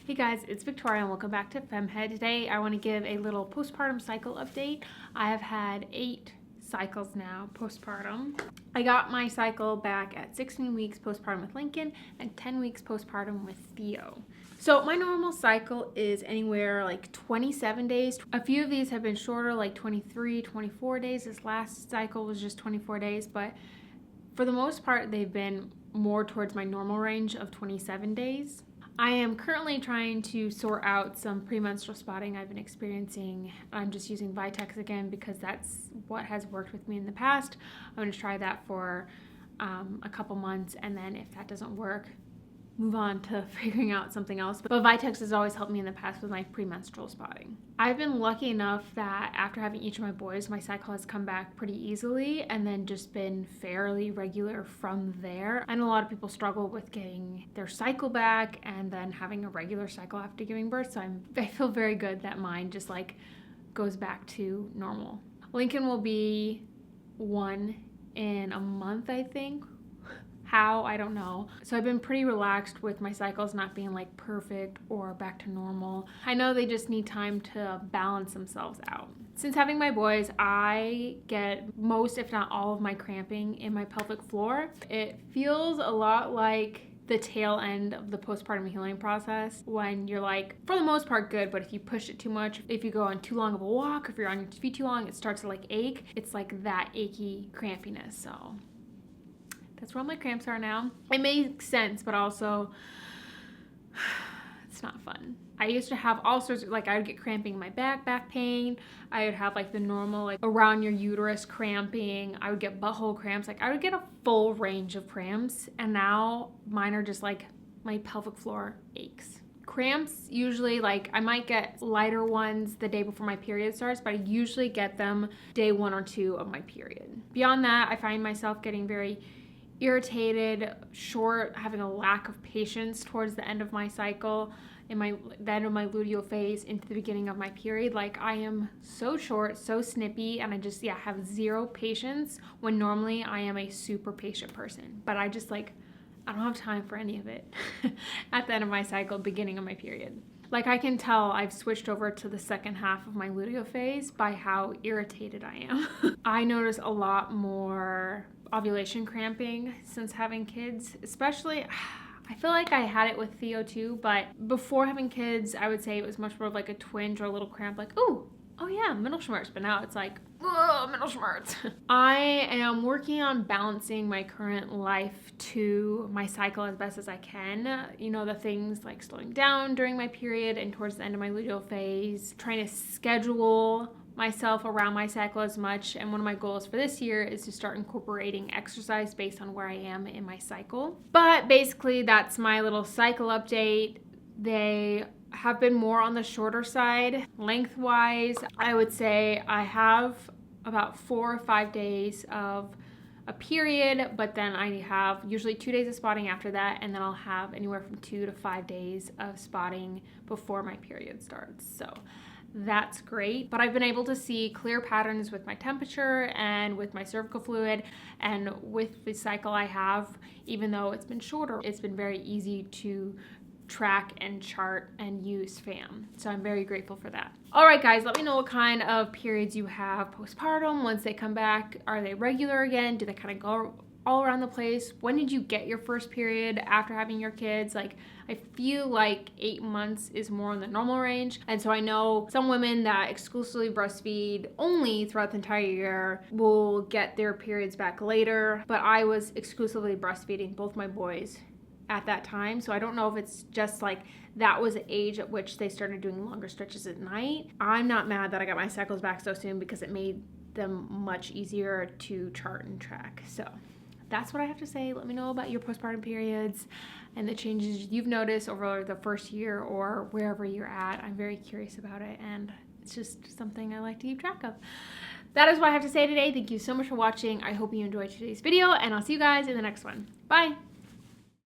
Hey guys, it's Victoria and welcome back to FemmeHead. Today I want to give a little postpartum cycle update. I have had 8 cycles now postpartum. I got my cycle back at 16 weeks postpartum with Lincoln and 10 weeks postpartum with Theo. So my normal cycle is anywhere like 27 days. A few of these have been shorter, like 23, 24 days. This last cycle was just 24 days, but for the most part they've been more towards my normal range of 27 days. I am currently trying to sort out some premenstrual spotting I've been experiencing. I'm just using Vitex again because that's what has worked with me in the past. I'm going to try that for a couple months, and then if that doesn't work, move on to figuring out something else. But Vitex has always helped me in the past with my premenstrual spotting. I've been lucky enough that after having each of my boys, my cycle has come back pretty easily and then just been fairly regular from there. I know a lot of people struggle with getting their cycle back and then having a regular cycle after giving birth, so I feel very good that mine just like goes back to normal. Lincoln will be 1 in a month, I think. How? I don't know. So I've been pretty relaxed with my cycles not being like perfect or back to normal. I know they just need time to balance themselves out. Since having my boys, I get most, if not all, of my cramping in my pelvic floor. It feels a lot like the tail end of the postpartum healing process when you're like, for the most part, good, but if you push it too much, if you go on too long of a walk, if you're on your feet too long, it starts to like ache. It's like that achy crampiness. So that's where all my cramps are now. It makes sense, but also it's not fun. I used to have all sorts of, like, I would get cramping in my back pain. I would have like the normal, like around your uterus cramping. I would get butthole cramps. Like I would get a full range of cramps, and now mine are just like my pelvic floor aches. Cramps usually, like, I might get lighter ones the day before my period starts, but I usually get them day 1 or 2 of my period. Beyond that, I find myself getting very irritated, short, having a lack of patience towards the end of my cycle, in the end of my luteal phase into the beginning of my period. Like I am so short, so snippy, and I just have zero patience when normally I am a super patient person. But I just I don't have time for any of it at the end of my cycle, beginning of my period. Like I can tell I've switched over to the second half of my luteal phase by how irritated I am. I notice a lot more ovulation cramping since having kids, especially. I feel like I had it with Theo too, but before having kids, I would say it was much more of like a twinge or a little cramp, like, oh yeah, middle schmerz. But now it's like, oh, middle schmerz. I am working on balancing my current life to my cycle as best as I can. You know, the things like slowing down during my period and towards the end of my luteal phase, trying to schedule myself around my cycle as much. And one of my goals for this year is to start incorporating exercise based on where I am in my cycle. But basically that's my little cycle update. They have been more on the shorter side. Lengthwise, I would say I have about 4 or 5 days of a period, but then I have usually 2 days of spotting after that, and then I'll have anywhere from 2 to 5 days of spotting before my period starts. So that's great. But I've been able to see clear patterns with my temperature and with my cervical fluid, and with the cycle I have, even though it's been shorter, it's been very easy to track and chart and use FAM. So I'm very grateful for that. All right, guys, let me know what kind of periods you have postpartum. Once they come back, are they regular again? Do they kind of go all around the place? When did you get your first period after having your kids? Like, I feel like 8 months is more in the normal range. And so I know some women that exclusively breastfeed only throughout the entire year will get their periods back later. But I was exclusively breastfeeding both my boys at that time, so I don't know if it's just like that was the age at which they started doing longer stretches at night. I'm not mad that I got my cycles back so soon because it made them much easier to chart and track. So that's what I have to say. Let me know about your postpartum periods and the changes you've noticed over the first year or wherever you're at. I'm very curious about it, and it's just something I like to keep track of. That is what I have to say today. Thank you so much for watching. I hope you enjoyed today's video, and I'll see you guys in the next one. Bye.